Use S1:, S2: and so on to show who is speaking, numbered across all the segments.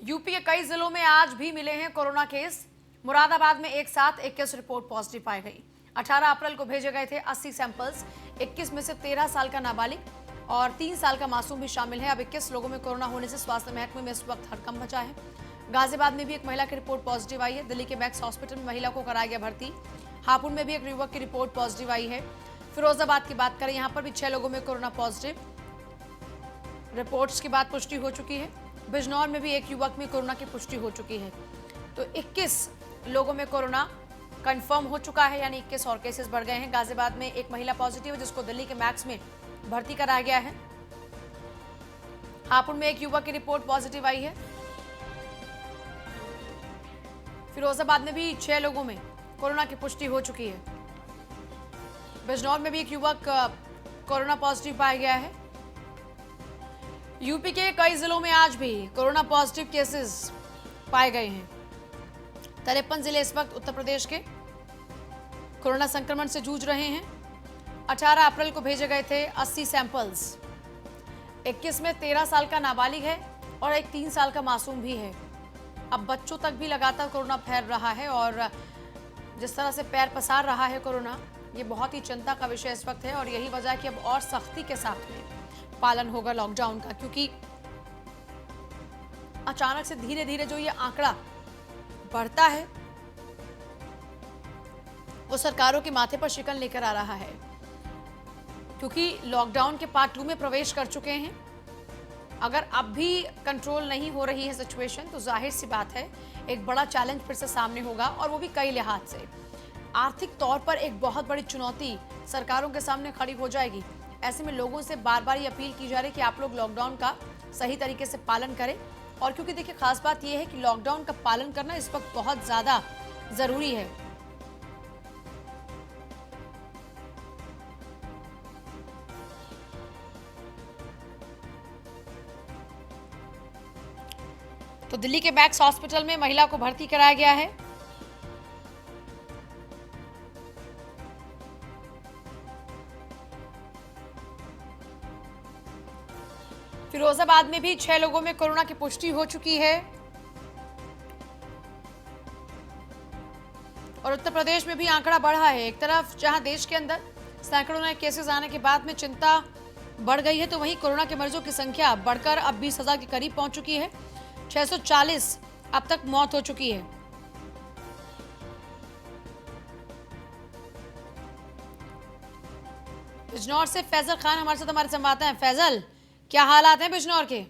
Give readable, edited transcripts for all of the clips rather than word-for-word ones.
S1: UP के कई जिलों में आज भी मिले हैं कोरोना केस। मुरादाबाद में एक साथ 21 रिपोर्ट पॉजिटिव पाई गई। 18 अप्रैल को भेजे गए थे 80 सैंपल्स। 21 में से 13 साल का नाबालिग और 3 साल का मासूम भी शामिल है। अब 21 लोगों में कोरोना होने से स्वास्थ्य महकमे में इस वक्त हड़कंप मचा है। गाजियाबाद में भी एक महिला की रिपोर्ट पॉजिटिव आई है। दिल्ली के मैक्स हॉस्पिटल में महिला को कराया गया भर्ती। हापुड़ में भी एक युवक की रिपोर्ट पॉजिटिव आई है। फिरोजाबाद की बात करें, यहाँ पर भी 6 लोगों में कोरोना पॉजिटिव रिपोर्ट्स की बात पुष्टि हो चुकी है। बिजनौर में भी एक युवक में कोरोना की पुष्टि हो चुकी है। तो 21 लोगों में कोरोना कंफर्म हो चुका है, यानी 21 और केसेस बढ़ गए हैं। गाजियाबाद में एक महिला पॉजिटिव है जिसको दिल्ली के मैक्स में भर्ती कराया गया है। हापुड़ में एक युवक की रिपोर्ट पॉजिटिव आई है। फिरोजाबाद में भी 6 लोगों में कोरोना की पुष्टि हो चुकी है। बिजनौर में भी एक युवक कोरोना पॉजिटिव पाया गया है। यूपी के कई जिलों में आज भी कोरोना पॉजिटिव केसेस पाए गए हैं। 53 जिले इस वक्त उत्तर प्रदेश के कोरोना संक्रमण से जूझ रहे हैं। 18 अप्रैल को भेजे गए थे 80 सैंपल्स। 21 में 13 साल का नाबालिग है और एक 3 साल का मासूम भी है। अब बच्चों तक भी लगातार कोरोना फैल रहा है और जिस तरह से पैर पसार रहा है कोरोना, ये बहुत ही चिंता का विषय इस वक्त है। और यही वजह है कि अब और सख्ती के साथ में पालन होगा लॉकडाउन का, क्योंकि अचानक से धीरे धीरे जो ये आंकड़ा बढ़ता है वो सरकारों के माथे पर शिकन लेकर आ रहा है, क्योंकि लॉकडाउन के पार्ट 2 में प्रवेश कर चुके हैं। अगर अब भी कंट्रोल नहीं हो रही है सिचुएशन, तो जाहिर सी बात है एक बड़ा चैलेंज फिर से सामने होगा, और वो भी कई लिहाज से। आर्थिक तौर पर एक बहुत बड़ी चुनौती सरकारों के सामने खड़ी हो जाएगी। ऐसे में लोगों से बार बार ये अपील की जा रही है कि आप लोग लॉकडाउन का सही तरीके से पालन करें। और क्योंकि देखिए, खास बात यह है कि लॉकडाउन का पालन करना इस वक्त बहुत ज्यादा जरूरी है। तो दिल्ली के मैक्स हॉस्पिटल में महिला को भर्ती कराया गया है। फिरोजाबाद में भी 6 लोगों में कोरोना की पुष्टि हो चुकी है। और उत्तर प्रदेश में भी आंकड़ा बढ़ा है। एक तरफ जहां देश के अंदर सैकड़ों नए केसेस आने के बाद में चिंता बढ़ गई है, तो वहीं कोरोना के मरीजों की संख्या बढ़कर अब 20,000 के करीब पहुंच चुकी है। 640 अब तक मौत हो चुकी है। बिजनौर से फैजल खान हमारे साथ हमारे संवाददाता हैं। फैजल, क्या हालात हैं बिजनौर के?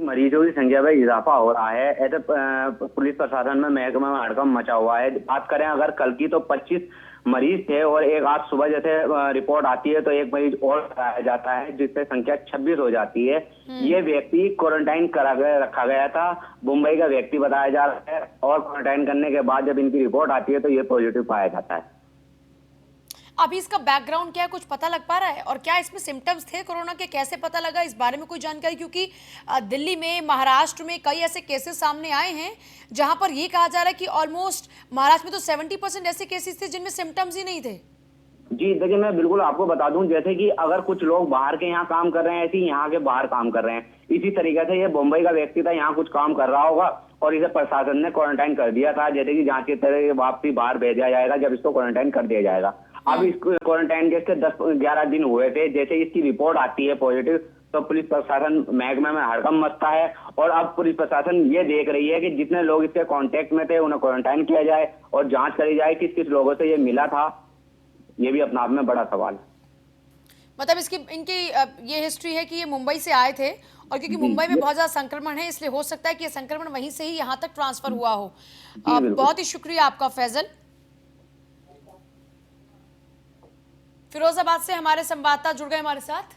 S2: मरीजों की संख्या में इजाफा हो रहा है। ऐसे पुलिस प्रशासन में महकमे में हड़कंप मचा हुआ है। बात करें अगर कल की, तो 25 मरीज थे और एक आज सुबह जैसे रिपोर्ट आती है तो एक मरीज और कराया जाता है, जिससे संख्या 26 हो जाती है। ये व्यक्ति क्वारंटाइन रखा गया था। मुंबई का व्यक्ति बताया जा रहा है, और क्वारंटाइन करने के बाद जब इनकी रिपोर्ट आती है तो ये पॉजिटिव पाया जाता है।
S1: अभी इसका बैकग्राउंड क्या है, कुछ पता लग पा रहा है? और क्या इसमें सिम्टम्स थे कोरोना के, कैसे पता लगा, इस बारे में कोई जानकारी? क्योंकि दिल्ली में, महाराष्ट्र में कई ऐसे केसेस सामने आए हैं जहां पर ये कहा जा रहा है कि ऑलमोस्ट महाराष्ट्र में तो 70% ऐसे केसेस थे जिनमें सिम्टम्स ही नहीं थे।
S2: जी देखिए, मैं बिल्कुल आपको बता दूं, जैसे कि अगर कुछ लोग बाहर के यहाँ काम कर रहे हैं, ऐसे ही यहाँ के बाहर काम कर रहे हैं। इसी तरीके से ये मुंबई का व्यक्ति था, यहाँ कुछ काम कर रहा होगा और इसे प्रशासन ने क्वारंटाइन कर दिया था। जैसे कि जांच के तरह वापसी बाहर भेजा जाएगा जब इसको क्वारंटाइन कर दिया जाएगा। अब इस क्वारंटाइन के इसके 10-11 दिन हुए थे। जैसे इसकी रिपोर्ट आती है पॉजिटिव, तो पुलिस प्रशासन महकमे में हड़कंप मचता है। और अब पुलिस प्रशासन ये देख रही है कि जितने लोग इसके कांटेक्ट में थे उन्हें क्वारंटाइन किया जाए और जांच करी जाए किस किस लोगों से ये मिला था। ये भी अपने आप में बड़ा सवाल है।
S1: मतलब इनकी ये हिस्ट्री है कि ये मुंबई से आए थे, और क्योंकि मुंबई में बहुत ज्यादा संक्रमण है, इसलिए हो सकता है कि ये संक्रमण वहीं से ही यहाँ तक ट्रांसफर हुआ हो। बहुत ही शुक्रिया आपका फैजल। फिरोजाबाद से हमारे संवाददाता जुड़ गए हमारे साथ,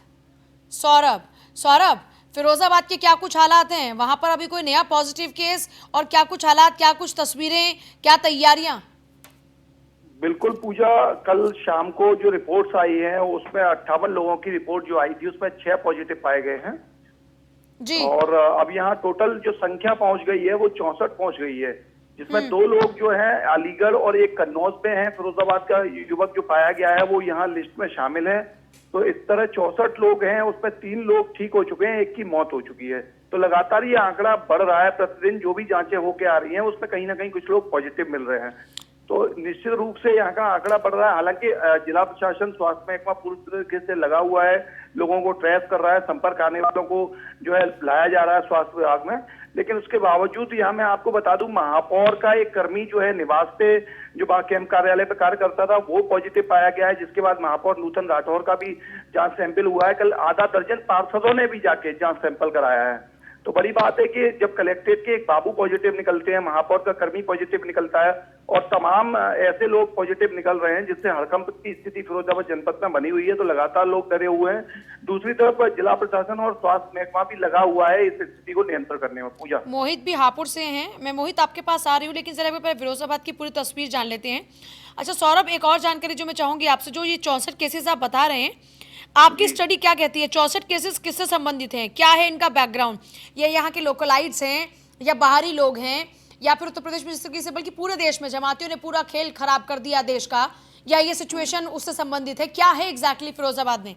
S1: सौरभ, फिरोजाबाद के क्या कुछ हालात हैं? वहां पर अभी कोई नया पॉजिटिव केस, और क्या कुछ हालात, क्या कुछ तस्वीरें, क्या तैयारियां?
S3: बिल्कुल पूजा, कल शाम को जो रिपोर्ट्स आई हैं उसमें 58 लोगों की रिपोर्ट जो आई थी उसमें 6 पॉजिटिव पाए गए हैं
S1: जी।
S3: और अब यहाँ टोटल जो संख्या पहुंच गई है वो 64 पहुंच गई है, जिसमें 2 लोग जो हैं अलीगढ़ और एक कन्नौज में हैं। फिरोजाबाद का युवक जो पाया गया है वो यहाँ लिस्ट में शामिल है। तो इस तरह 64 लोग हैं, उसमें 3 लोग ठीक हो चुके हैं, 1 की मौत हो चुकी है। तो लगातार ये आंकड़ा बढ़ रहा है, प्रतिदिन जो भी जांचें होके आ रही हैं उसमें कहीं ना कहीं कुछ लोग पॉजिटिव मिल रहे हैं। तो निश्चित रूप से यहाँ का आंकड़ा बढ़ रहा है। हालांकि जिला प्रशासन, स्वास्थ्य महकमा पूरी तरीके से लगा हुआ है, लोगों को ट्रेस कर रहा है, संपर्क आने वालों को जो है लाया जा रहा है स्वास्थ्य विभाग में। लेकिन उसके बावजूद यहाँ मैं आपको बता दूं, महापौर का एक कर्मी जो है निवास पे जो कैंप कार्यालय पे कार्य करता था वो पॉजिटिव पाया गया है, जिसके बाद महापौर नूतन राठौर का भी जांच सैंपल हुआ है। कल आधा दर्जन पार्षदों ने भी जाके जांच सैंपल कराया है। तो बड़ी बात है कि जब कलेक्ट्रेट के एक बाबू पॉजिटिव निकलते हैं, महापौर का कर्मी पॉजिटिव निकलता है और तमाम ऐसे लोग पॉजिटिव निकल रहे हैं जिससे हड़कंप की स्थिति फिरोजाबाद जनपद में बनी हुई है, तो लगातार लोग डरे हुए हैं। दूसरी तरफ जिला प्रशासन और स्वास्थ्य महकमा भी लगा हुआ है इस स्थिति को नियंत्रण करने में। पूजा,
S1: मोहित भी हापुड़ से हैं। मैं मोहित आपके पास आ रही हूँ, लेकिन जरा पहले फिरोजाबाद की पूरी तस्वीर जान लेते हैं। अच्छा सौरभ, एक और जानकारी जो मैं चाहूंगी आपसे, जो ये 64 केसेस आप बता रहे हैं, आपकी स्टडी क्या कहती है? 64 केसेस किससे संबंधित हैं? क्या है इनका बैकग्राउंड? ये यहाँ के लोकलाइट्स हैं या बाहरी लोग हैं, या फिर उत्तर प्रदेश में जिस तरीके से बल्कि पूरे देश में जमातियों ने पूरा खेल खराब कर दिया देश का, या ये सिचुएशन उससे संबंधित है? क्या है एग्जैक्टली फिरोजाबाद में?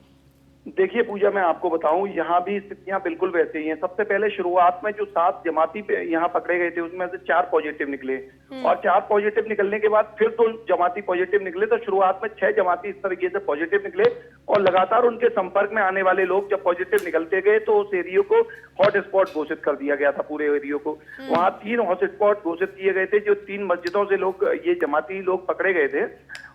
S3: देखिए पूजा, मैं आपको बताऊं, यहाँ भी स्थितियां बिल्कुल वैसे ही हैं। सबसे पहले शुरुआत में जो 7 जमाती यहाँ पकड़े गए थे उसमें से 4 पॉजिटिव निकले, और 4 पॉजिटिव निकलने के बाद फिर 2 जमाती पॉजिटिव निकले। तो शुरुआत में 6 जमाती इस तरीके से पॉजिटिव निकले, और लगातार उनके संपर्क में आने वाले लोग जब पॉजिटिव निकलते गए तो उस एरिया को हॉटस्पॉट घोषित कर दिया गया था। पूरे एरिया को वहाँ 3 हॉटस्पॉट घोषित किए गए थे, जो 3 मस्जिदों से लोग, ये जमाती लोग पकड़े गए थे।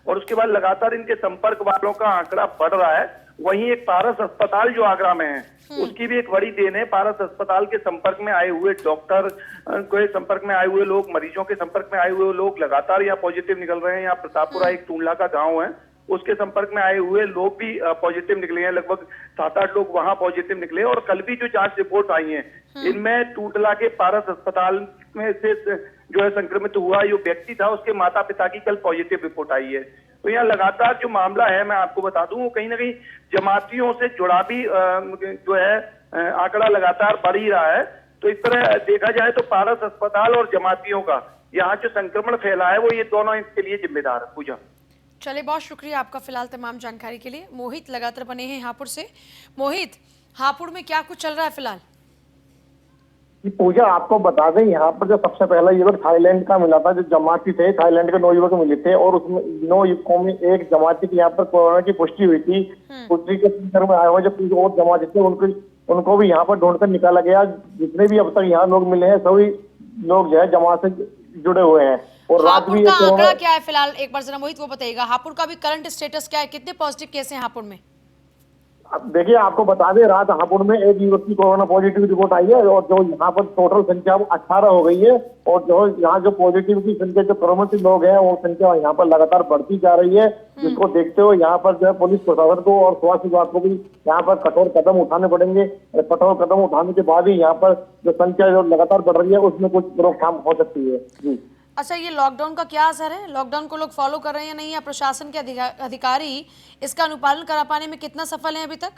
S3: और उसके बाद लगातार इनके संपर्क वालों का आंकड़ा बढ़ रहा है। वहीं एक पारस अस्पताल जो आगरा में है, उसकी भी एक बड़ी देन है। पारस अस्पताल के संपर्क में आए हुए डॉक्टर के संपर्क में आए हुए लोग, मरीजों के संपर्क में आए हुए लोग लगातार यहाँ पॉजिटिव निकल रहे हैं। यहाँ प्रतापपुरा एक टूंडला का गांव है, उसके संपर्क में आए हुए लोग भी पॉजिटिव निकले हैं। लगभग 7-8 लोग वहां पॉजिटिव निकले। और कल भी जो जांच रिपोर्ट आई है, इनमें टूंडला के पारस अस्पताल में से जो है संक्रमित हुआ जो व्यक्ति था, उसके माता पिता की कल पॉजिटिव रिपोर्ट आई है। तो यहाँ लगातार जो मामला है, मैं आपको बता दूं, वो कहीं ना कहीं जमातियों से जुड़ा भी जो है आंकड़ा लगातार बढ़ ही रहा है। तो इस तरह देखा जाए तो पारस अस्पताल और जमातियों का यहाँ जो संक्रमण फैला है, वो ये दोनों इसके लिए जिम्मेदार है। पूजा,
S1: चलिए, बहुत शुक्रिया आपका फिलहाल तमाम जानकारी के लिए। मोहित लगातार बने हैं हापुड़ से। मोहित, हापुड़ में क्या कुछ चल रहा है फिलहाल?
S4: पूजा, आपको बता दें, यहाँ पर जो सबसे पहला युवक थाईलैंड का मिला था, जो जमाती थे, थाईलैंड के 9 युवक मिले थे, और उसमें 9 युवकों में एक जमाती की यहाँ पर कोरोना की पुष्टि हुई थी। पुष्टि के संदर्भ में आए हुए जो कुछ और जमाती थे, उनको भी यहाँ पर ढूंढकर निकाला गया। जितने भी अब तक यहाँ लोग मिले हैं, सभी लोग जो है जमात से जुड़े हुए हैं। और रात
S1: हापुड़
S4: भी
S1: का आंकड़ा क्या है फिलहाल, एक बार जरा मोहित वो बताइएगा। हापुड़ का भी करंट स्टेटस क्या है? कितने पॉजिटिव केस हैं हापुड़ में?
S4: अब देखिए, आपको बता दें, रात हापुड़ में एक युवक की कोरोना पॉजिटिव रिपोर्ट आई है, और जो यहाँ पर टोटल संख्या 18 हो गई है। और जो यहाँ जो पॉजिटिव की संख्या, जो प्रमुख लोग हैं, वो संख्या यहाँ पर लगातार बढ़ती जा रही है। जिसको देखते हुए यहाँ पर जो है पुलिस प्रशासन को और स्वास्थ्य विभाग को भी यहाँ पर कठोर कदम उठाने पड़ेंगे। कठोर कदम उठाने के बाद ही यहाँ पर जो संख्या जो लगातार बढ़ रही है, उसमें कुछ रोकथाम हो सकती है। जी,
S1: अच्छा, ये लॉकडाउन का क्या असर है? लॉकडाउन को लोग फॉलो कर रहे हैं या नहीं, या प्रशासन के अधिकारी इसका अनुपालन करा पाने में कितना सफल हैं अभी तक?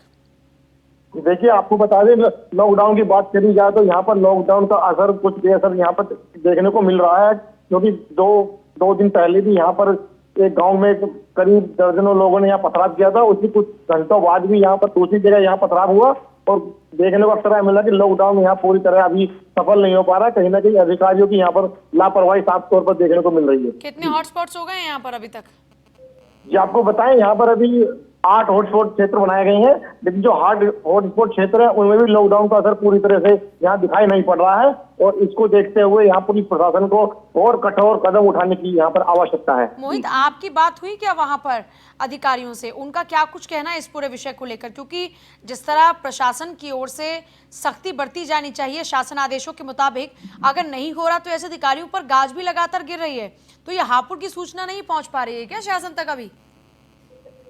S4: देखिए, आपको बता दें, लॉकडाउन की बात करी जाए तो यहाँ पर लॉकडाउन का असर, कुछ बेअसर यहाँ पर देखने को मिल रहा है। क्योंकि दो दिन पहले भी यहाँ पर एक गांव में करीब दर्जनों लोगों ने यहाँ पथराव किया था। उसी कुछ घंटों बाद भी यहाँ पर दूसरी जगह यहाँ पथराव हुआ, और देखने को अक्सर मिला कि लॉकडाउन यहाँ पूरी तरह अभी सफल नहीं हो पा रहा। कहीं ना कहीं अधिकारियों की यहाँ पर लापरवाही साफ तौर पर देखने को मिल रही है।
S1: कितने हॉटस्पॉट्स हो गए हैं यहाँ पर अभी तक?
S4: जी, आपको बताएं, यहाँ पर अभी 8 हॉटस्पॉट क्षेत्र बनाए गए हैं, लेकिन जो हॉटस्पॉट क्षेत्र है उनमें भी लॉकडाउन का असर पूरी तरह से यहाँ दिखाई नहीं पड़ रहा है। और इसको देखते हुए यहाँ पुलिस प्रशासन को और कठोर कदम उठाने की यहाँ पर आवश्यकता है।
S1: मोहित, आपकी बात हुई क्या वहां पर अधिकारियों से? उनका क्या कुछ कहना है इस पूरे विषय को लेकर? क्योंकि जिस तरह प्रशासन की ओर से सख्ती बरती जानी चाहिए शासन आदेशों के मुताबिक, अगर नहीं हो रहा तो ऐसे अधिकारियों पर गाज भी लगातार गिर रही है। तो ये हापुड़ की सूचना नहीं पहुंच पा रही है क्या शासन तक अभी?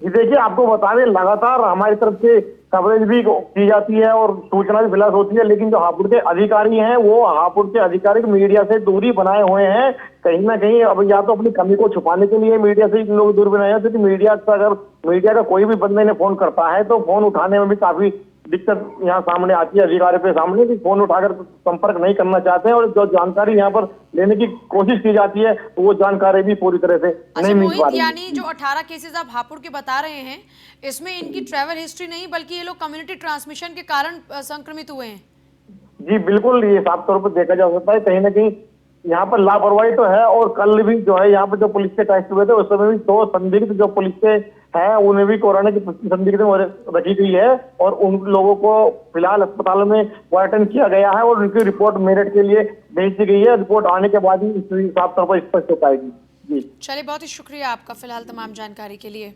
S4: देखिए, आपको बता दें, लगातार हमारी तरफ से कवरेज भी की जाती है और सूचना भी फिलहाल होती है, लेकिन जो हापुड़ के अधिकारी हैं, वो हापुड़ के अधिकारी मीडिया से दूरी बनाए हुए हैं। कहीं ना कहीं अब या तो अपनी कमी को छुपाने के लिए मीडिया से लोग दूर बनाए हैं, क्योंकि मीडिया का कोई भी बंदे ने फोन करता है तो फोन उठाने में भी काफी दिक्कत यहाँ सामने आती है अधिकारियों के सामने कि फोन उठाकर संपर्क नहीं करना चाहते हैं और जो जानकारी यहाँ पर लेने की कोशिश की जाती है तो वो जानकारी भी पूरी तरह से
S1: अच्छा
S4: नहीं मिल पा
S1: मोहित,
S4: रही है।
S1: यानी जो 18 केसेस आप हापुड़ के बता रहे हैं, इसमें इनकी ट्रैवल हिस्ट्री नहीं बल्कि ये लोग कम्युनिटी ट्रांसमिशन के कारण संक्रमित हुए हैं।
S4: जी बिल्कुल, ये साफ तौर पर देखा जा सकता है कहीं ना कहीं यहाँ पर लापरवाही तो है। और कल भी जो है यहाँ पर जो पुलिस के टेस्ट हुए थे उस समय भी 2 संदिग्ध जो पुलिस के हैं उन्हें भी कोरोना की पुष्टि संदिग्ध में रखी गई है और उन लोगों को फिलहाल अस्पताल में क्वारंटाइन किया गया है और उनकी रिपोर्ट मेरठ के लिए भेज दी गई है। रिपोर्ट आने के बाद ही साफ तौर पर स्पष्ट हो पाएगी। जी
S1: चलिए, बहुत ही शुक्रिया आपका फिलहाल तमाम जानकारी के लिए।